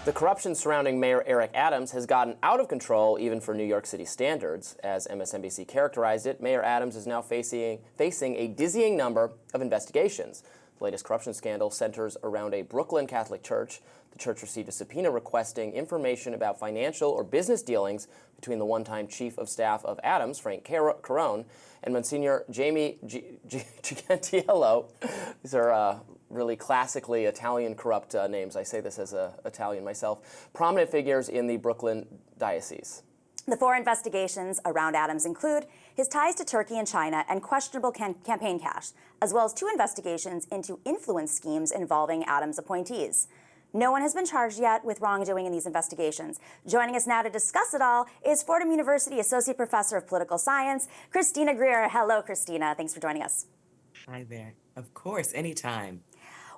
The corruption surrounding Mayor Eric Adams has gotten out of control, even for New York City standards. As MSNBC characterized it, Mayor Adams is now facing a dizzying number of investigations. The latest corruption scandal centers around a Brooklyn Catholic church. The church received a subpoena requesting information about financial or business dealings between the one-time chief of staff of Adams, Frank Carone, and Monsignor Jamie Gigantiello. These are really classically Italian corrupt names. I say this as an Italian myself. Prominent figures in the Brooklyn diocese. The 4 investigations around Adams include his ties to Turkey and China and questionable campaign cash, as well as 2 investigations into influence schemes involving Adams appointees. No one has been charged yet with wrongdoing in these investigations. Joining us now to discuss it all is Fordham University Associate Professor of Political Science, Christina Greer. Hello, Christina. Thanks for joining us. Hi there. Of course, anytime.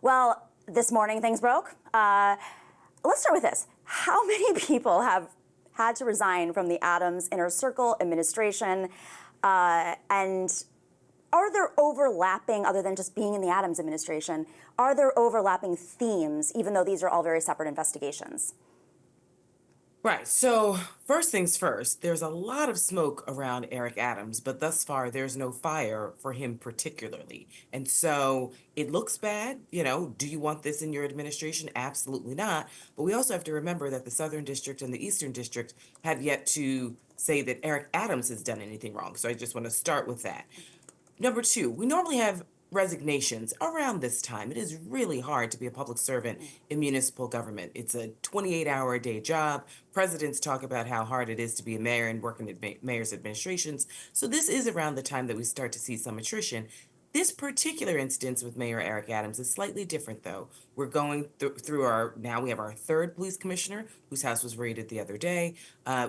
Well, this morning things broke. Let's start with this. How many people have had to resign from the Adams Inner Circle administration? And are there overlapping, other than just being in the Adams administration, are there overlapping themes, even though these are all very separate investigations? Right. So first things first, there's a lot of smoke around Eric Adams, but thus far there's no fire for him particularly. And so it looks bad. Do you want this in your administration? Absolutely not. But we also have to remember that the Southern District and the Eastern District have yet to say that Eric Adams has done anything wrong. So I just want to start with that. Number 2, we normally have resignations around this time. It is really hard to be a public servant in municipal government. It's a 28-hour-a-day job. Presidents talk about how hard it is to be a mayor and work in mayor's administrations. So this is around the time that we start to see some attrition. This particular instance with Mayor Eric Adams is slightly different, though. We're going through now we have our 3rd police commissioner, whose house was raided the other day.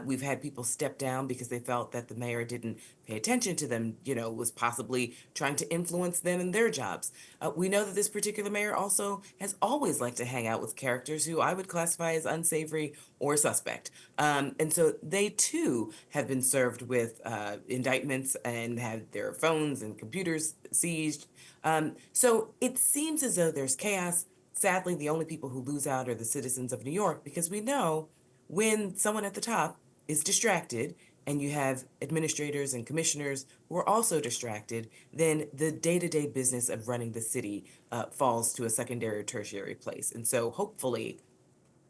We've had people step down because they felt that the mayor didn't pay attention to them, was possibly trying to influence them in their jobs. We know that this particular mayor also has always liked to hang out with characters who I would classify as unsavory or suspect. And so they, too, have been served with indictments and had their phones and computers seized. So it seems as though there's chaos. Sadly, the only people who lose out are the citizens of New York, because we know when someone at the top is distracted and you have administrators and commissioners who are also distracted, then the day-to-day business of running the city falls to a secondary or tertiary place. And so hopefully,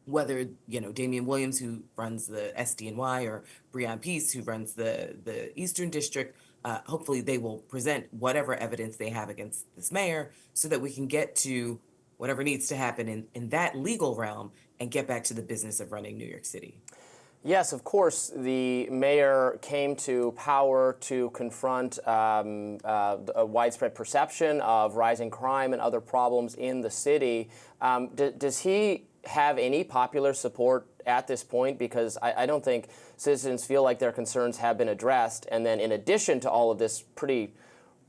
whether, Damian Williams, who runs the SDNY, or Breon Peace, who runs the Eastern District, hopefully they will present whatever evidence they have against this mayor so that we can get to whatever needs to happen in that legal realm and get back to the business of running New York City. Yes, of course, the mayor came to power to confront a widespread perception of rising crime and other problems in the city. Does he have any popular support at this point? Because I don't think citizens feel like their concerns have been addressed. And then in addition to all of this pretty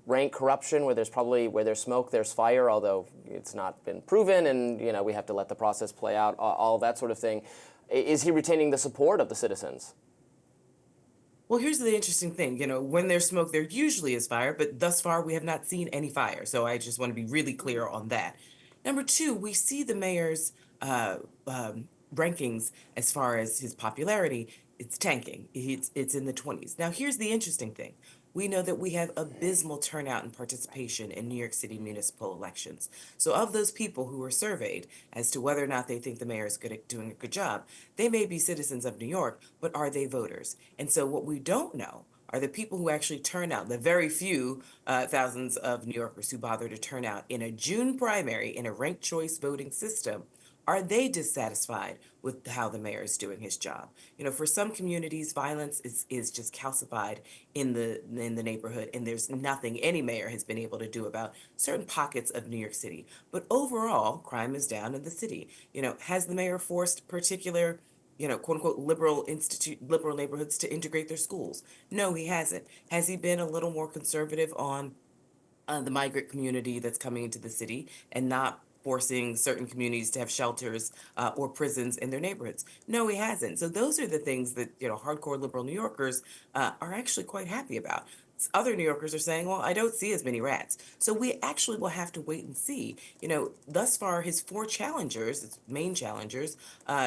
rank corruption, where there's smoke, there's fire, although it's not been proven, and we have to let the process play out, all that sort of thing. Is he retaining the support of the citizens? Well, here's the interesting thing. When there's smoke, there usually is fire, but thus far we have not seen any fire. So I just want to be really clear on that. Number 2, we see the mayor's rankings as far as his popularity. It's tanking. It's in the 20s. Now, here's the interesting thing. We know that we have abysmal turnout and participation in New York City municipal elections. So of those people who were surveyed as to whether or not they think the mayor is doing a good job, they may be citizens of New York, but are they voters? And so what we don't know are the people who actually turn out, the very few thousands of New Yorkers who bother to turn out in a June primary in a ranked choice voting system. Are they dissatisfied with how the mayor is doing his job? For some communities, violence is just calcified in the neighborhood, and there's nothing any mayor has been able to do about certain pockets of New York City. But overall, crime is down in the city. Has the mayor forced particular, quote unquote, liberal neighborhoods to integrate their schools? No, he hasn't. Has he been a little more conservative on the migrant community that's coming into the city and not forcing certain communities to have shelters or prisons in their neighborhoods? No, he hasn't. So those are the things that hardcore liberal New Yorkers are actually quite happy about. other New Yorkers are saying, well, I don't see as many rats. So we actually will have to wait and see. Thus far, his four challengers, his main challengers,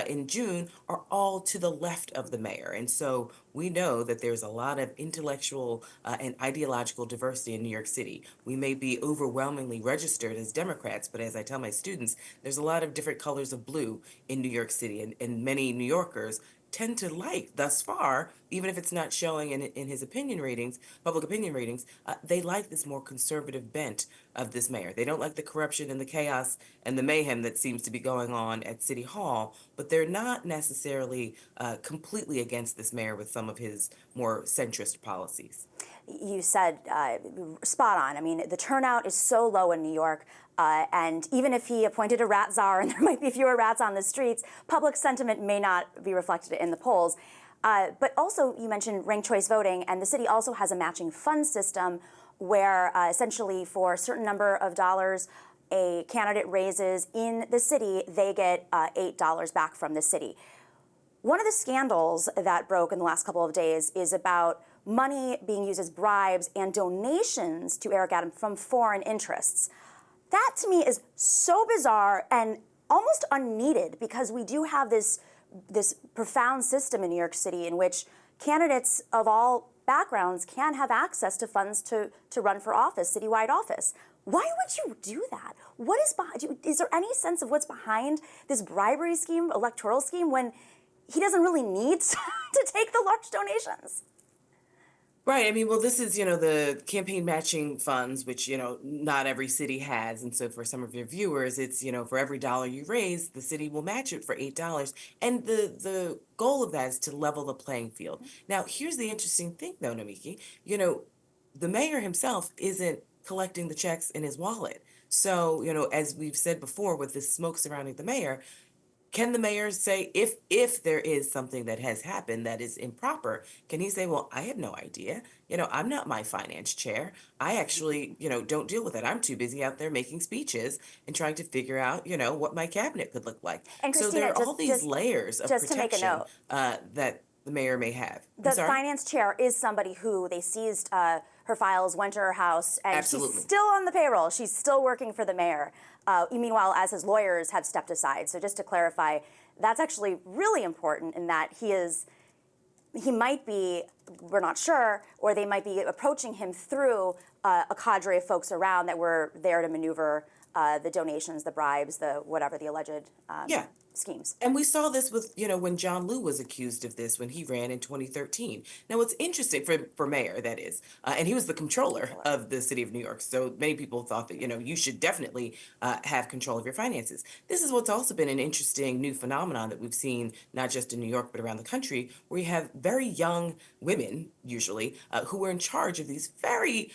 in June are all to the left of the mayor. And so we know that there's a lot of intellectual and ideological diversity in New York City. We may be overwhelmingly registered as Democrats, but as I tell my students, there's a lot of different colors of blue in New York City, and many New Yorkers tend to like thus far, even if it's not showing in his opinion ratings, public opinion ratings, they like this more conservative bent of this mayor. They don't like the corruption and the chaos and the mayhem that seems to be going on at City Hall, but they're not necessarily completely against this mayor with some of his more centrist policies. You said spot on. I mean, the turnout is so low in New York. And even if he appointed a rat czar and there might be fewer rats on the streets, public sentiment may not be reflected in the polls. But also, you mentioned ranked choice voting, and the city also has a matching fund system where essentially for a certain number of dollars a candidate raises in the city, they get $8 back from the city. One of the scandals that broke in the last couple of days is about money being used as bribes and donations to Eric Adams from foreign interests. That to me is so bizarre and almost unneeded, because we do have this profound system in New York City in which candidates of all backgrounds can have access to funds to run for office, citywide office. Why would you do that? What is behind? Is there any sense of what's behind this bribery scheme, electoral scheme, when he doesn't really need to take the large donations? Right. I mean, well, this is, the campaign matching funds, which, not every city has. And so for some of your viewers, it's, for every dollar you raise, the city will match it for $8. And the goal of that is to level the playing field. Now, here's the interesting thing, though, Namiki. The mayor himself isn't collecting the checks in his wallet. So, as we've said before, with this smoke surrounding the mayor, can the mayor say, if there is something that has happened that is improper, can he say, well, I had no idea. I'm not my finance chair. I actually, don't deal with it. I'm too busy out there making speeches and trying to figure out, what my cabinet could look like. And So Christina, there are all these layers of just to make a protection note, that the mayor may have. the finance chair is somebody who they seized her files, went to her house, and Absolutely. she's still on the payroll. She's still working for the mayor. Meanwhile, as his lawyers have stepped aside. So just to clarify, that's actually really important in that he might be, we're not sure, or they might be approaching him through a cadre of folks around that were there to maneuver the donations, the bribes, the whatever, the alleged schemes. And we saw this with, when John Liu was accused of this when he ran in 2013. Now, what's interesting for mayor, that is, and he was the controller of the city of New York. So many people thought that, you should definitely have control of your finances. This is what's also been an interesting new phenomenon that we've seen, not just in New York, but around the country, where you have very young women, usually, who are in charge of these very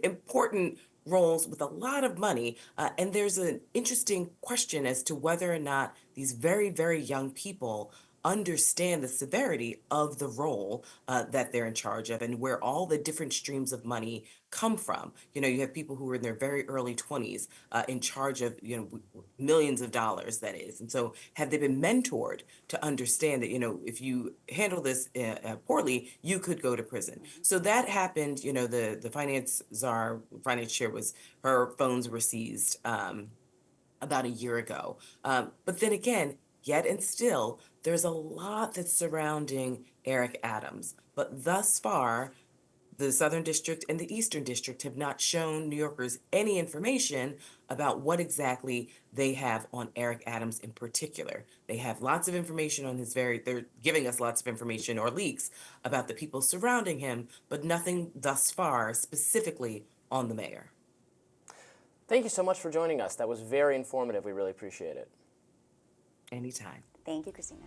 important roles with a lot of money. And there's an interesting question as to whether or not these very, very young people understand the severity of the role that they're in charge of and where all the different streams of money come from. You have people who are in their very early 20s in charge of, millions of dollars, that is. And so have they been mentored to understand that, if you handle this poorly, you could go to prison. So that happened, the finance chair her phones were seized about a year ago. But then again, yet and still, there's a lot that's surrounding Eric Adams. But thus far, the Southern District and the Eastern District have not shown New Yorkers any information about what exactly they have on Eric Adams in particular. They have lots of information on they're giving us lots of information or leaks about the people surrounding him, but nothing thus far specifically on the mayor. Thank you so much for joining us. That was very informative. We really appreciate it. Anytime. Thank you, Christina.